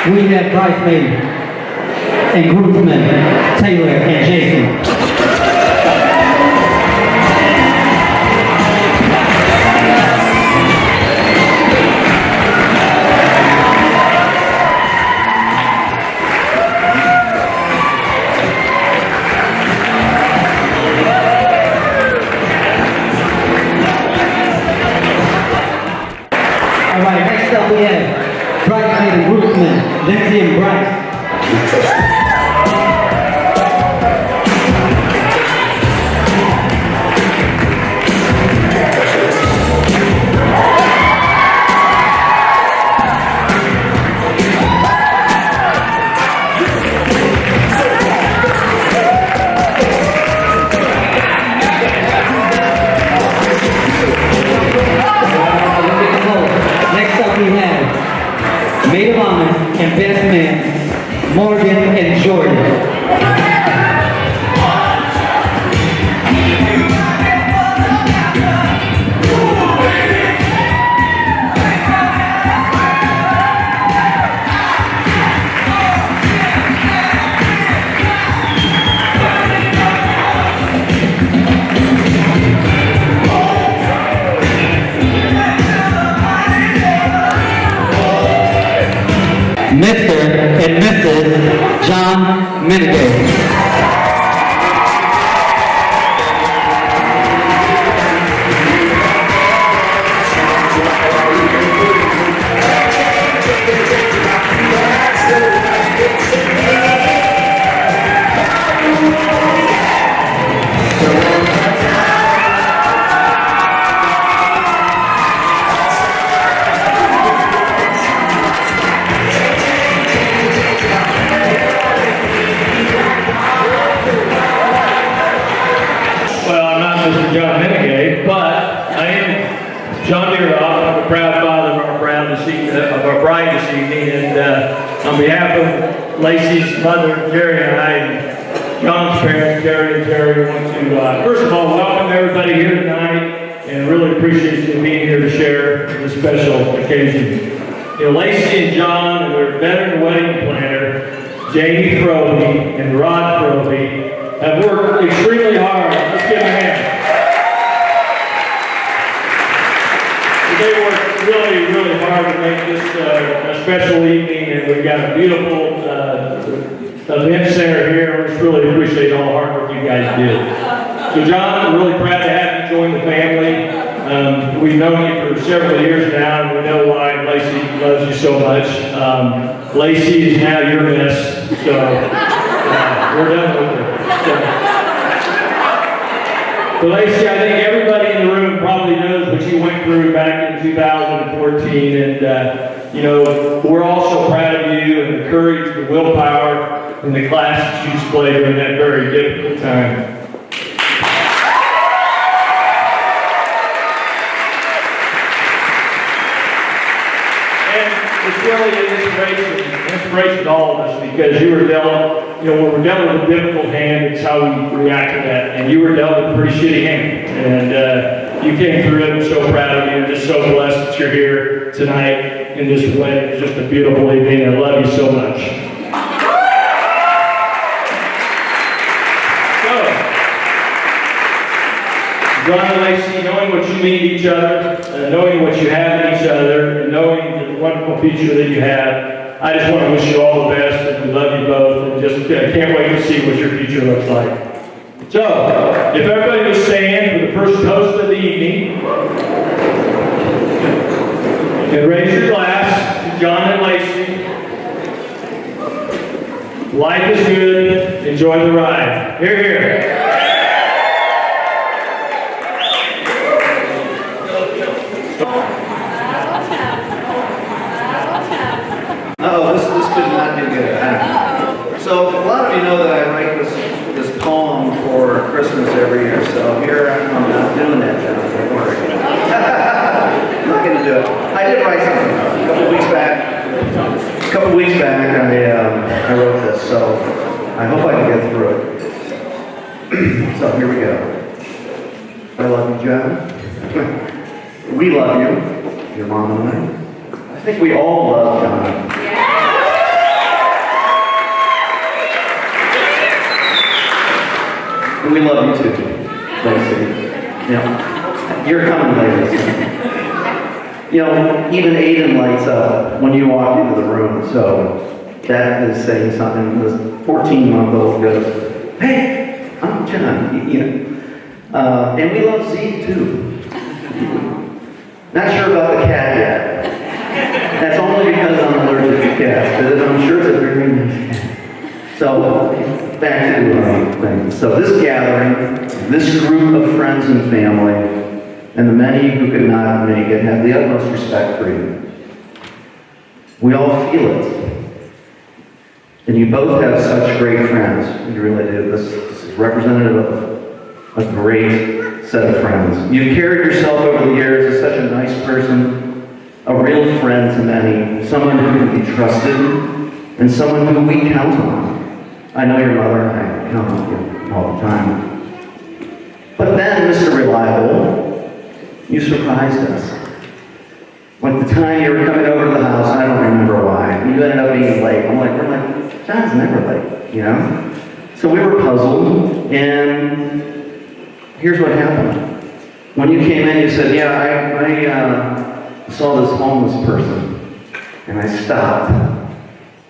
we have bridesmaid and groomsmen, Taylor and Jason. All right, next up we have bridesmaid and groomsmen, Lindsay and Bryce. Maid of honor and best man, Morgan and Jordan. Mr. and Mrs. Jon Lacey. Jon Lacey, but I am John Lacey. I'm a proud father of our bride this evening, and on behalf of Lacey's mother, Jerry, and I, and John's parents, Jerry and Terry, want to first of all welcome everybody here tonight, and really appreciate you being here to share this special occasion. You know, Lacey and John and their veteran wedding planner, Jamie Froby and Rod Froby, have worked extremely hard. Let's give them a hand. They worked really, really hard to make this a special evening, and we've got a beautiful event center here. We just really appreciate all the hard work you guys did. So John, we're really proud to have you join the family. We've known you for several years now, and we know why Lacey loves you so much. Lacey is now your miss, so we're done with her. So Lacey, I think everybody in the room probably knows what you went through back in 2014, and you know, we're all so proud of you and the courage, the willpower, and the class that you displayed during that very difficult time. And it's really an inspiration to all of us, because you were dealt, you know, when we're dealt with a difficult hand, it's how we react to that. And you were dealt with a pretty shitty hand. And you came through it. I'm so proud of you. I'm just so blessed that you're here tonight in this wedding. It's just a beautiful evening. I love you so much. So, Jon and Lacey, knowing what you mean to each other, knowing what you have in each other, and knowing the wonderful future that you have, I just want to wish you all the best, and we love you both, and just can't wait to see what your future looks like. So, if everybody would stand for the first toast of the evening, and raise your glass to Jon and Lacey. Life is good, enjoy the ride. Hear, hear. Uh-oh, this could not be good. So a lot of you know that I write this poem for Christmas every year, so here I'm not doing that, Jon, don't worry. I'm not going to do it. I did write something a couple weeks back. I wrote this, so I hope I can get through it. So here we go. I love you, Jon. We love you, your mom and I. I think we all love Jon. And we love you too, Lacey. Yeah. You're coming, ladies. You know, even Aiden lights up when you walk into the room, so that is saying something. This 14-month-old goes, hey, I'm John. You know. And we love Zeke too. Not sure about the cat yet. That's only because I'm allergic to cats, but I'm sure it's a very nice cat. So, back to things. So this gathering, this group of friends and family, and the many who could not make it, have the utmost respect for you. We all feel it. And you both have such great friends. You really do. This is representative of a great set of friends. You've carried yourself over the years as such a nice person, a real friend to many, someone who can be trusted, and someone who we count on. I know your mother and I count on you all the time. But then, Mr. Reliable, you surprised us. Like the time you were coming over to the house, I don't remember why, you ended up being late. We're like, John's never late, you know? So we were puzzled, and here's what happened. When you came in, you said, yeah, I saw this homeless person, and I stopped.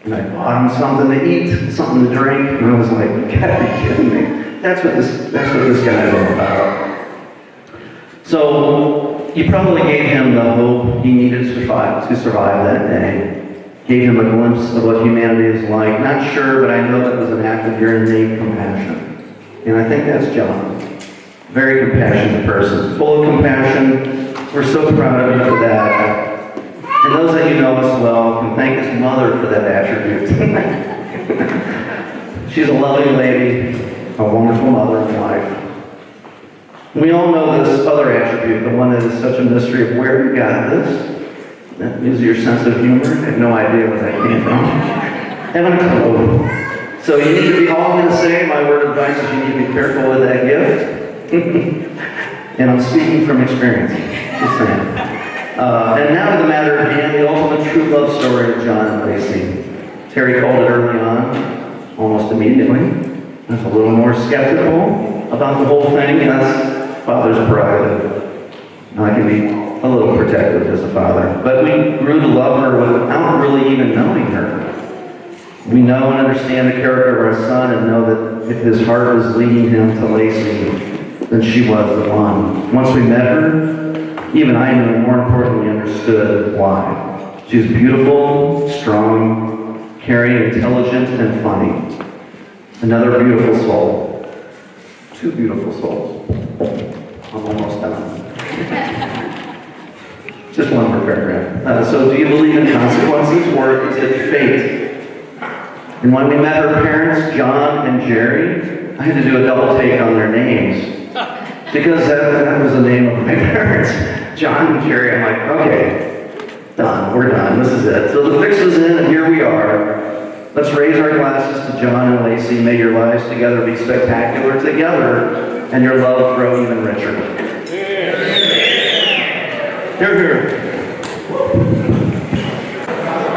And I bought him something to eat, something to drink, and I was like, you gotta be kidding me. That's what this guy's all about. So you probably gave him the hope he needed to survive that day. Gave him a glimpse of what humanity is like. Not sure, but I know that was an act of your innate compassion. And I think that's John. Very compassionate person. Full of compassion. We're so proud of you for that. And those that you know us well can thank his mother for that attribute. She's a loving lady, a wonderful mother and wife. We all know this other attribute, the one that is such a mystery of where you got this. That is your sense of humor. I have no idea where that came from. Haven't a clue. So you need to be all I'm going to say. My word of advice is you need to be careful with that gift. And I'm speaking from experience. Just saying. And now to the matter at hand, the ultimate true love story of Jon and Lacey. Terry called it early on, almost immediately. I was a little more skeptical about the whole thing. That's father's prerogative. Now I can be a little protective as a father. But we grew to love her without really even knowing her. We know and understand the character of our son and know that if his heart was leading him to Lacey, then she was the one. Once we met her, even I knew, and more importantly, understood why. She was beautiful, strong, caring, intelligent, and funny. Another beautiful soul. Two beautiful souls. I'm almost done. Just one more paragraph. So do you believe in consequences, or is it fate? And when we met her parents, John and Jerry, I had to do a double take on their names. Because that was the name of my parents. John and Jerry, I'm like, okay, done, we're done, this is it. So the fix was in, and here we are. Let's raise our glasses to Jon and Lacey. May your lives together be spectacular together, and your love grow even richer. Here, here.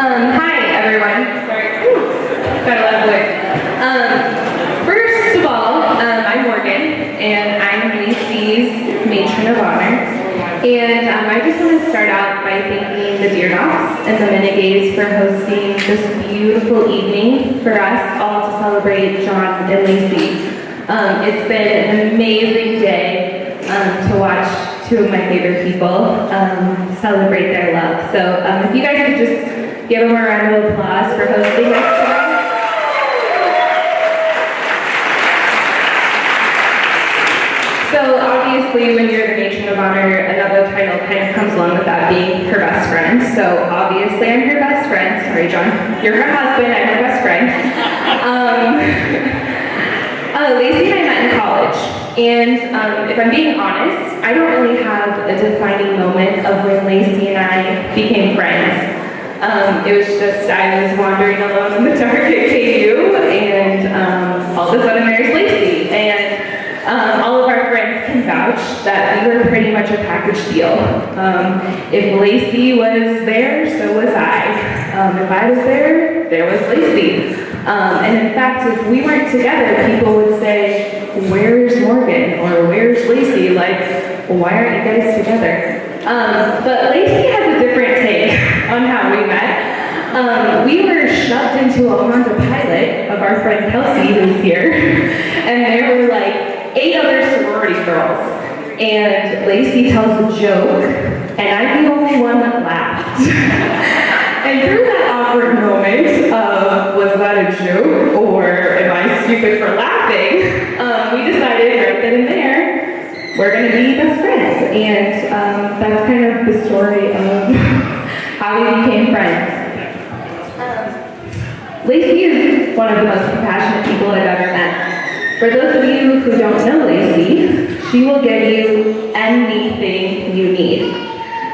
Hi, everyone. Sorry. Got a lot of voice. First of all, I'm Morgan, and I'm Lacey's matron of honor. And I just want to start out by thanking the Deerdocks and the Menegays for hosting this beautiful evening for us all to celebrate Jon and Lacey. It's been an amazing day to watch two of my favorite people celebrate their love. So if you guys could just give them a round of applause for hosting us tonight. So obviously, when you're the matron of honor, another title kind of comes along with that, being her best friend. So obviously, I'm her best friend. Sorry, Jon. You're her husband. I'm her best friend. Lacey and I met in college, and if I'm being honest, I don't really have a defining moment of when Lacey and I became friends. It was just I was wandering alone in the dark at KU, and all of a sudden there's Lacey, and all of our friends can vouch that we were pretty much a package deal. If Lacey was there, so was I. If I was there, there was Lacey. And in fact, if we weren't together, people would say, "Where's Morgan?" or "Where's Lacey?" Like, "Why aren't you guys together?" But Lacey has a different take on how we met. We were shoved into a Honda Pilot of our friend Kelsey, who's here, and there were like 8 other sorority girls. And Lacey tells a joke, and I'm the only one that laughed. And through that awkward moment of, was that a joke, or am I stupid for laughing, we decided right then and there, we're going to be best friends. And that's kind of the story of how we became friends. Lacey is one of the most compassionate people I've ever met. For those of you who don't know Lacey, she will give you anything you need.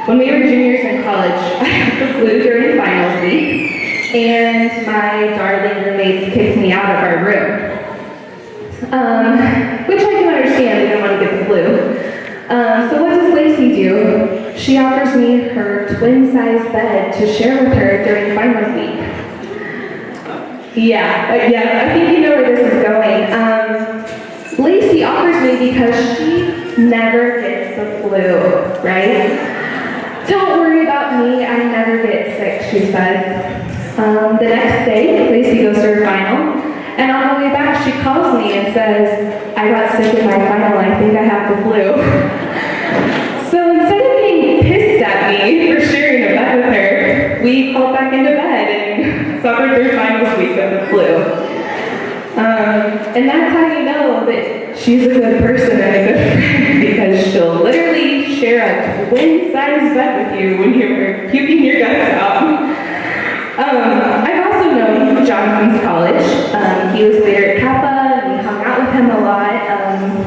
When we were juniors in college, I had the flu during finals week, and my darling roommates kicked me out of our room. Which I can understand, they didn't want to get the flu. So what does Lacey do? She offers me her twin-size bed to share with her during finals week. Yeah, I think you know where this is going. Lacey offers me because she never gets the flu, right? "Don't worry about me, I never get sick," she says. The next day, Lacey goes to her final, and on the way back, she calls me and says, "I got sick in my final, I think I have the flu." So instead of being pissed at me for sharing a bed with her, we crawled back into bed and suffered through finals week of the flu. And that's how you know that she's a good person and a good friend, because she'll literally share a twin-sized bed with you when you're puking your guts out. I've also known Jon since college. He was a leader at Kappa, and we hung out with him a lot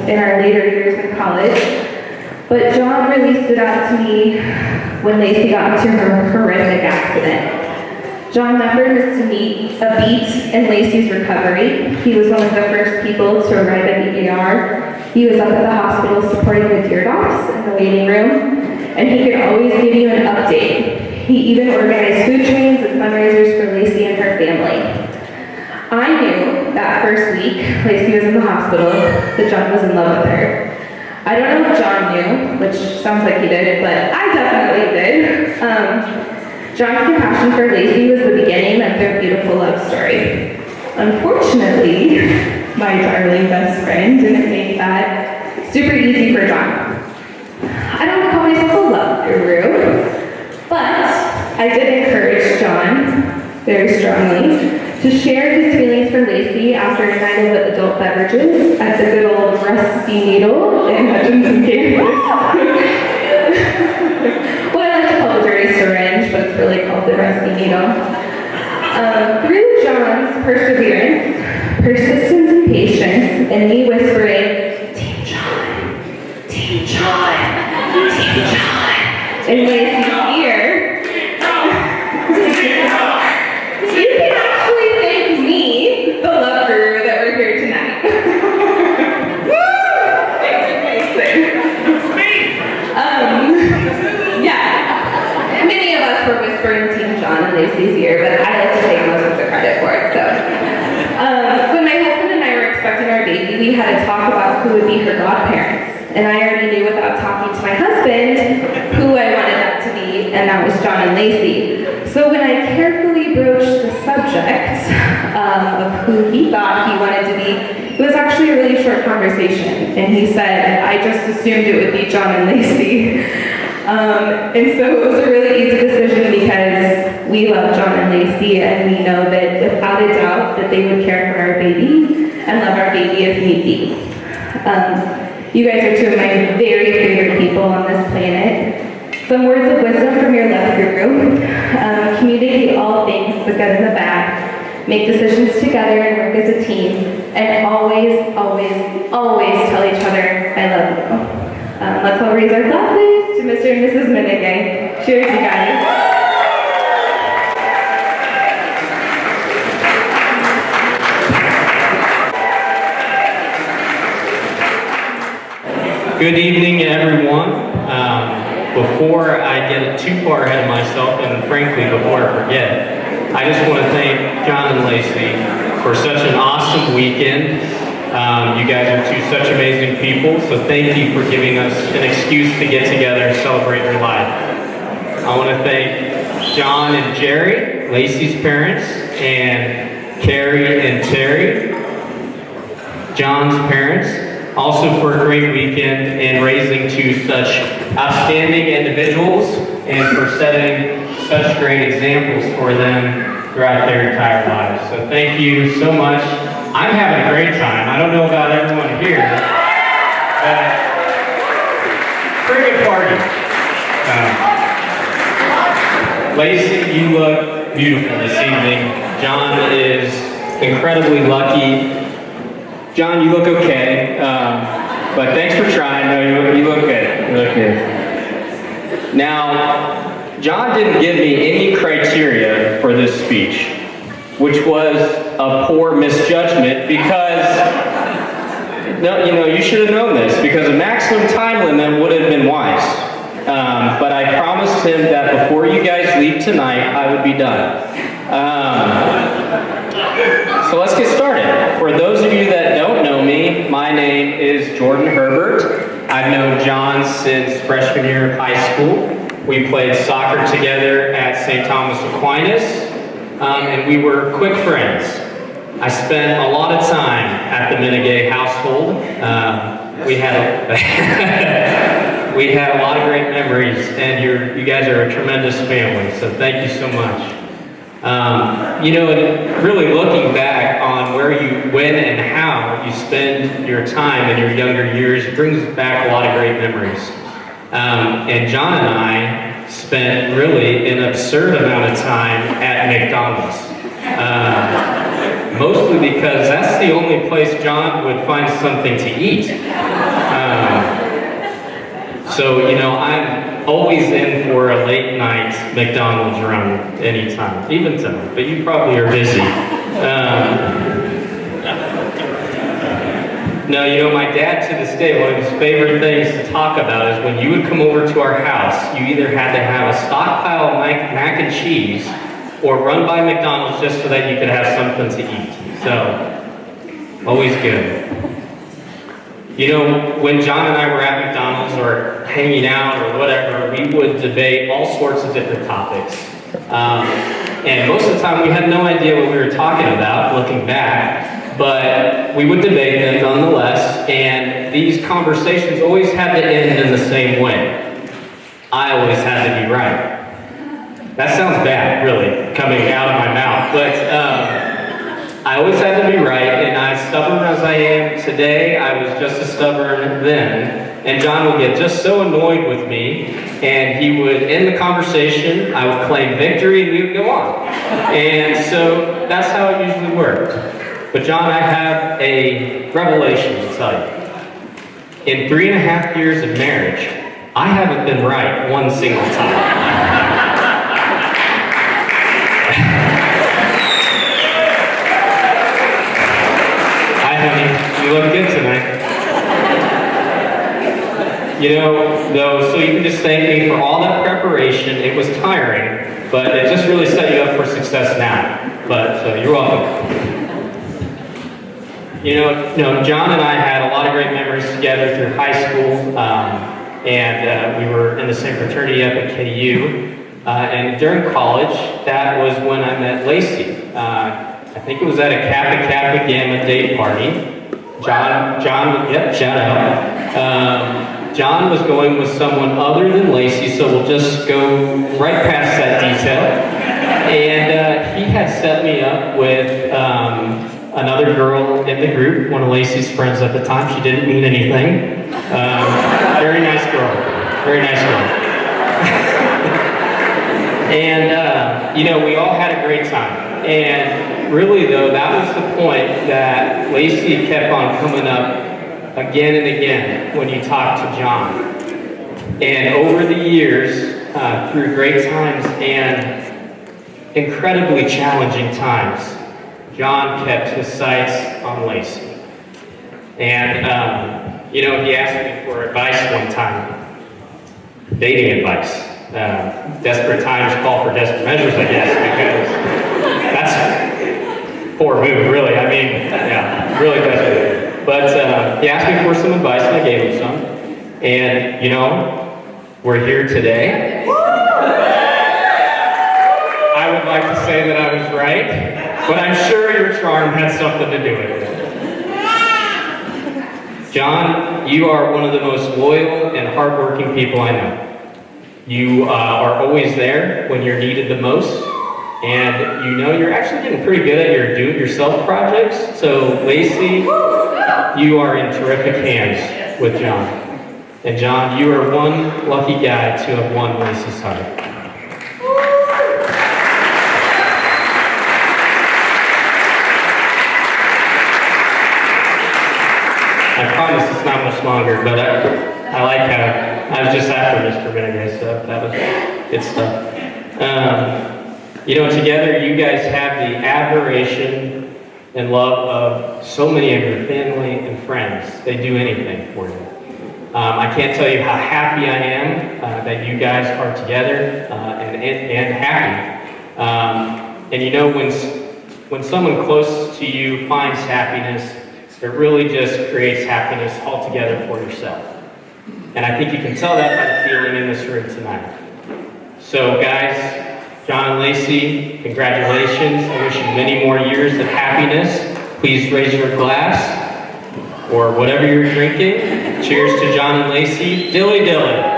in our later years in college. But Jon really stood out to me when Lacey got into her horrific accident. Jon never missed a beat in Lacey's recovery. He was one of the first people to arrive at the ER. He was up at the hospital supporting the dear docs in the waiting room, and he could always give you an update. He even organized food trains and fundraisers for Lacey and her family. I knew that first week Lacey was in the hospital that Jon was in love with her. I don't know if Jon knew, which sounds like he did, but I definitely did. Jon's compassion for Lacey was the beginning of their beautiful love story. Unfortunately, my darling best friend didn't make that super easy for Jon. I don't call myself a love guru, but I did encourage Jon very strongly to share his feelings for Lacey after a night of adult beverages at the good old Rusty Needle in Hutchinson, Kansas. Well, I like to call it dirty syringe, but it's really called the Rusty Needle. Through Jon's perseverance, persistence, and patience, and me whispering, "Team Jon, Team Jon, Team Jon," in Lacey's ear, you can actually thank me, the love guru, that we're here tonight. Woo! Yeah. Many of us were whispering Team Jon in Lacey's ear, but I like to take most of the credit for it. So, when my husband and I were expecting our baby, we had a talk about who would be her godparents. And I already knew without talking to my husband who I wanted that to be, and that was Jon and Lacey. So when I carefully broached the subject of who he thought he wanted to be, it was actually a really short conversation. And he said, "I just assumed it would be Jon and Lacey." And so it was a really easy decision because we love Jon and Lacey, and we know that without a doubt that they would care for our baby and love our baby if need be. You guys are two of my very favorite people on this planet. Some words of wisdom from your love guru. Communicate all things, the good and the bad. Make decisions together and work as a team. And always, always, always tell each other, "I love you." Let's all raise our glasses to Mr. and Mrs. Minnigan. Cheers, you guys. Good evening, everyone. Before I get too far ahead of myself, and frankly, before I forget, I just want to thank Jon and Lacey for such an awesome weekend. You guys are such amazing people, so thank you for giving us an excuse to get together and celebrate your life. I want to thank John and Jerry, Lacey's parents, and Carrie and Terry, John's parents, also for a great weekend and raising two such outstanding individuals and for setting such great examples for them throughout their entire lives. So thank you so much. I'm having a great time. I don't know about everyone here, but pretty good party. Lacey, you look beautiful this evening. John is incredibly lucky. John, you look okay, but thanks for trying. No, you look good. You look good. Now, John didn't give me any criteria for this speech, which was a poor misjudgment because, no, you should have known this because a maximum time limit would have been wise. But I promised him that before you guys leave tonight, I would be done. So let's get started. For those of you that don't know me, my name is Jordan Herbert. I've known John since freshman year of high school. We played soccer together at St. Thomas Aquinas, and we were quick friends. I spent a lot of time at the Menegay household. We had a lot of great memories, and you guys are a tremendous family, so thank you so much. And really looking back on when and how you spend your time in your younger years brings back a lot of great memories. And John and I spent really an absurd amount of time at McDonald's. Mostly because that's the only place John would find something to eat. So, I'm always in for a late night McDonald's run anytime, even tonight, but you probably are busy. No, my dad to this day, one of his favorite things to talk about is when you would come over to our house, you either had to have a stockpile of mac and cheese or run by McDonald's just so that you could have something to eat. So, always good. When John and I were at McDonald's or hanging out or whatever, we would debate all sorts of different topics. And most of the time we had no idea what we were talking about, looking back, but we would debate them nonetheless, and these conversations always had to end in the same way. I always had to be right. That sounds bad, really, coming out of my mouth, but I always had to be right, and as stubborn as I am today, I was just as stubborn then. And John would get just so annoyed with me, and he would end the conversation, I would claim victory, and we would go on. And so that's how it usually worked. But John, I have a revelation to tell you. In 3.5 years of marriage, I haven't been right one single time. You look good tonight. So you can just thank me for all that preparation. It was tiring, but it just really set you up for success now. But you're welcome. John and I had a lot of great memories together through high school, and we were in the same fraternity up at KU. And during college, that was when I met Lacey. I think it was at a Kappa Gamma date party. John, yep, shout out. John was going with someone other than Lacey, so we'll just go right past that detail. And he had set me up with another girl in the group, one of Lacey's friends at the time. She didn't mean anything. Very nice girl. Very nice girl. And, we all had a great time. And really, though, that was the point that Lacey kept on coming up again and again when you talk to John. And over the years, through great times and incredibly challenging times, John kept his sights on Lacey. And, he asked me for advice one time, dating advice. Desperate times call for desperate measures, I guess, because that's poor move, really. I mean, yeah, really desperate. But he asked me for some advice, and I gave him some. And, you know, we're here today. I would like to say that I was right, but I'm sure your charm had something to do with it. Jon, you are one of the most loyal and hardworking people I know. You are always there when you're needed the most, and you know you're actually getting pretty good at your do-it-yourself projects. So, Lacey, you are in terrific hands with Jon. And Jon, you are one lucky guy to have won Lacey's heart. I promise it's not much longer, but I like how I was just after Mr. Vinegay, so that was good stuff. You know, together you guys have the admiration and love of so many of your family and friends. They do anything for you. I can't tell you how happy I am that you guys are together and happy. And you know, when someone close to you finds happiness, it really just creates happiness altogether for yourself. And I think you can tell that by the feeling in this room tonight. So guys, Jon and Lacey, congratulations. I wish you many more years of happiness. Please raise your glass, or whatever you're drinking. Cheers to Jon and Lacey. Dilly dilly.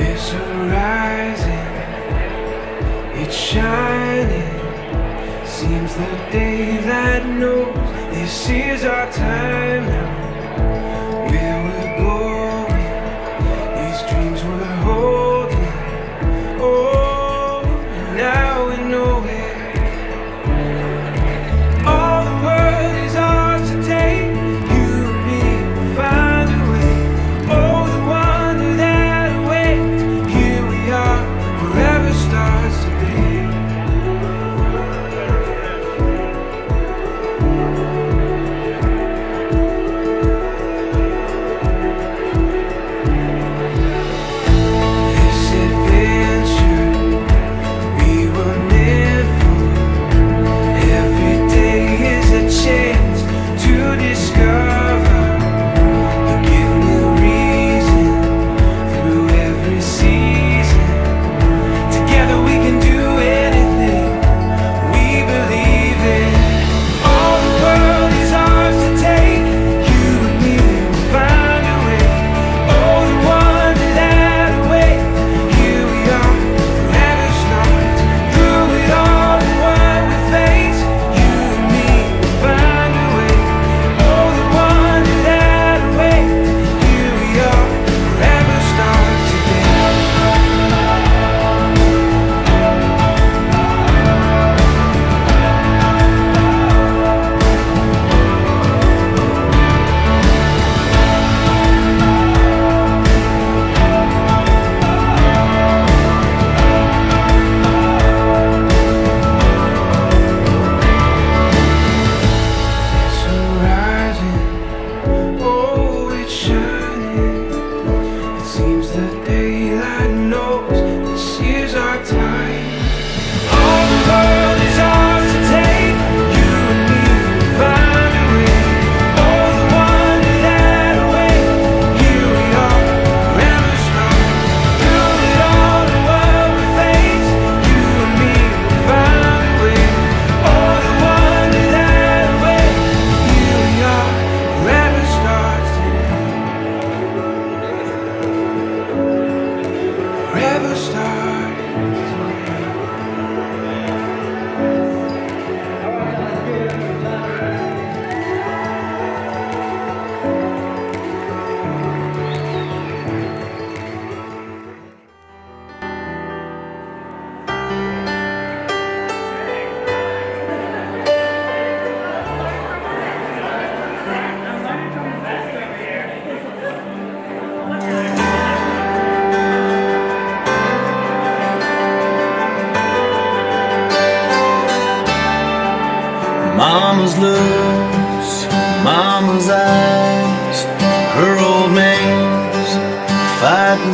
It's rising, it's shining. Seems the day that knows this is our time now. Where we're going, these dreams we're holding. Oh, now we know it. All the world is ours to take. You and me will find a way. Oh, the wonder that awaits. Here we are, forever starts today.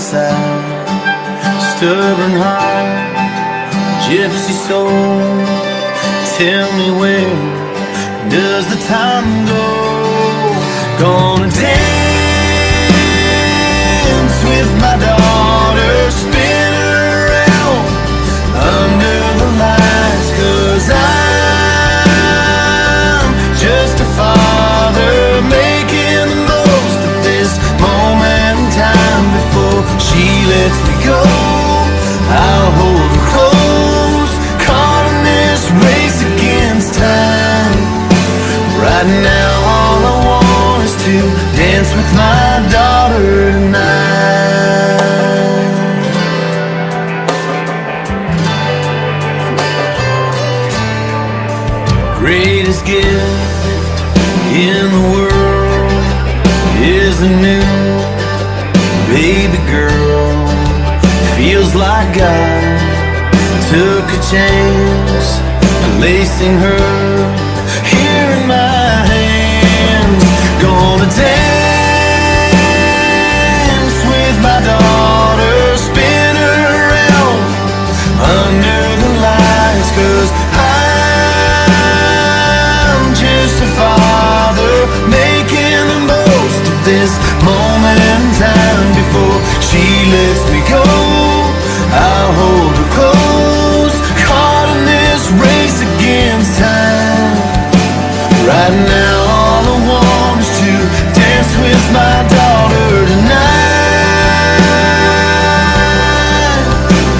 inside. Stubborn heart, gypsy soul. Tell me where does the time go? Gonna dance with my daughter, spin her around under the lights, 'cause I'm just a father making the most of this moment in time. Before she lets me go, I'll hold her close, caught in this race against time. Right now all I want is to dance with my daughter tonight. Greatest gift in the world is a new baby girl. Feels like God took a chance, placing her here in my hands. Gonna dance with my daughter, spin her around under the lights, 'cause I'm just a father making the most of this moment in time. Before she lets me go, I'll hold her close, caught in this race against time. Right now all I want is to dance with my daughter tonight.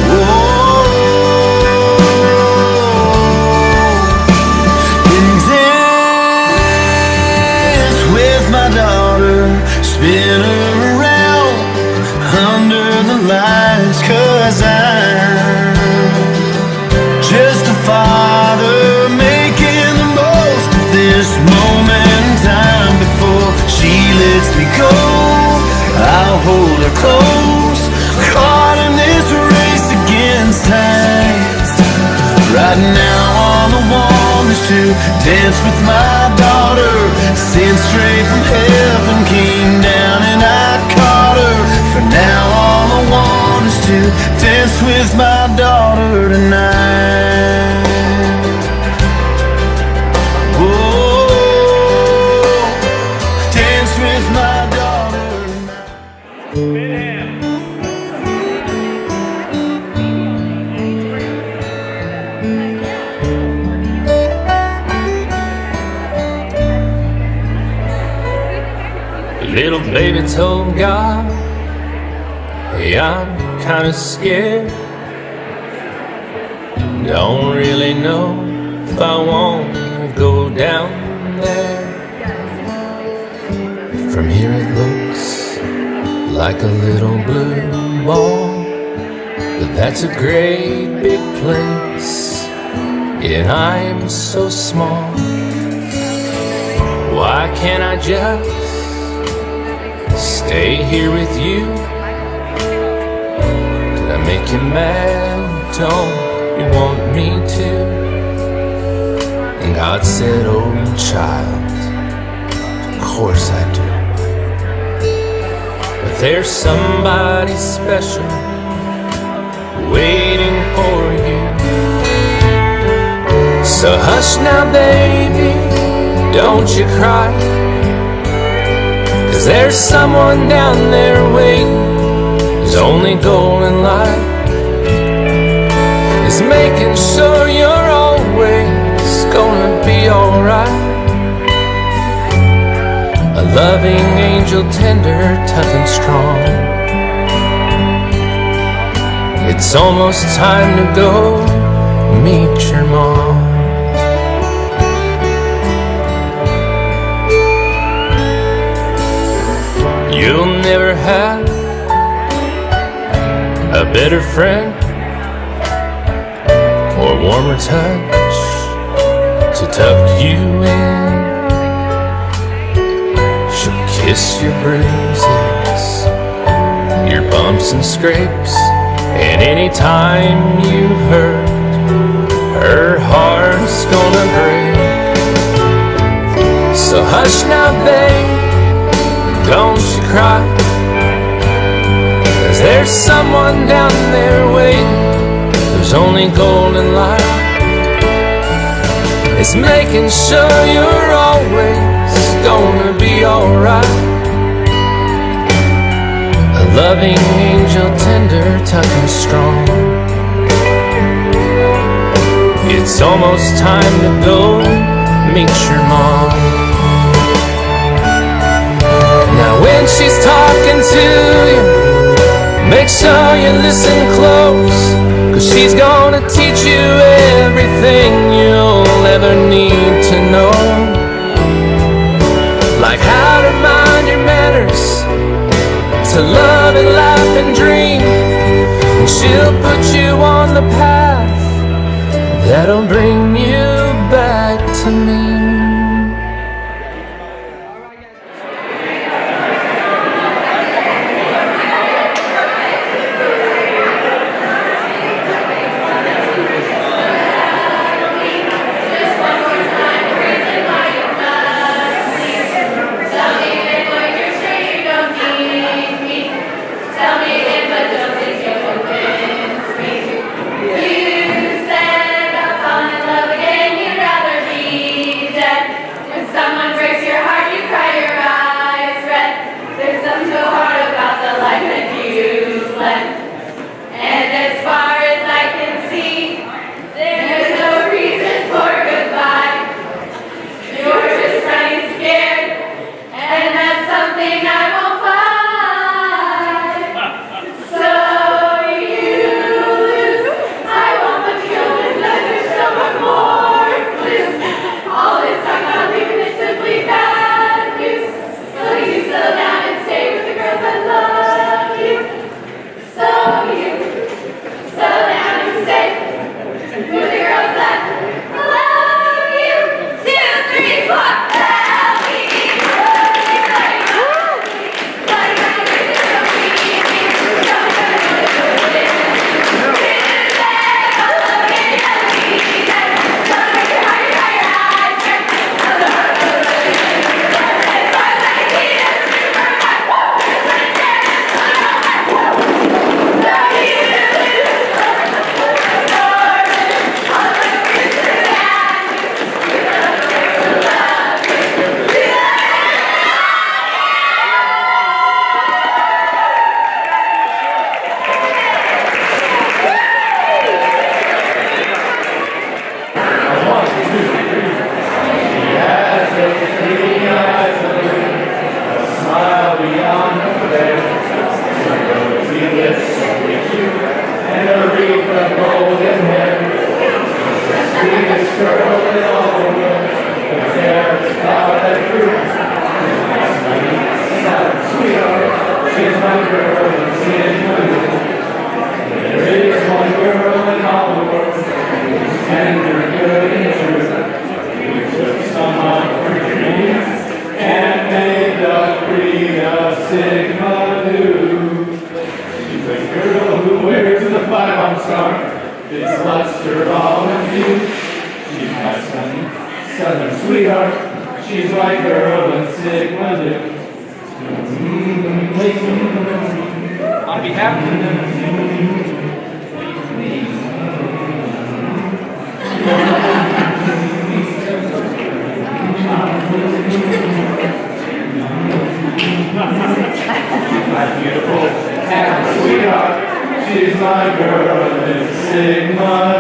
Whoa. And dance with my daughter, spin her around under the lights, 'cause I'm just a father making the most of this moment in time. Before she lets me go, I'll hold her close, caught in this race against time. Right now all I want is to dance with my daughter, sent straight from heaven, came down and I caught her. For now all I want is to dance with my daughter tonight. Oh, dance with my daughter tonight. Little baby told God, hey, I'm kinda scared. Don't really know if I wanna go down there. From here it looks like a little blue ball, but that's a great big place, and I'm so small. Why can't I just stay here with you? Did I make you mad? Don't you want me to? And God said, oh child, of course I do. But there's somebody special waiting for you. So hush now baby, don't you cry, 'cause there's someone down there waiting. His only goal in life is making sure you're always gonna be alright. A loving angel, tender, tough and strong. It's almost time to go meet your mom. You'll never have a better friend or warmer touch to tuck you in. She'll kiss your bruises, your bumps and scrapes, and anytime you hurt, her heart's gonna break. So hush now, babe, don't you cry, 'cause There's someone down there waiting. There's only golden light. It's making sure you're always gonna be alright. A loving angel, tender, tough and strong. It's almost time to go meet your mom. Now when she's talking to you, make sure you listen close, 'cause she's gonna teach you everything you'll ever need to know. Like how to mind your manners, to love and laugh and dream. And she'll put you on the path that'll bring you back to me. She's my girl, and Sigma.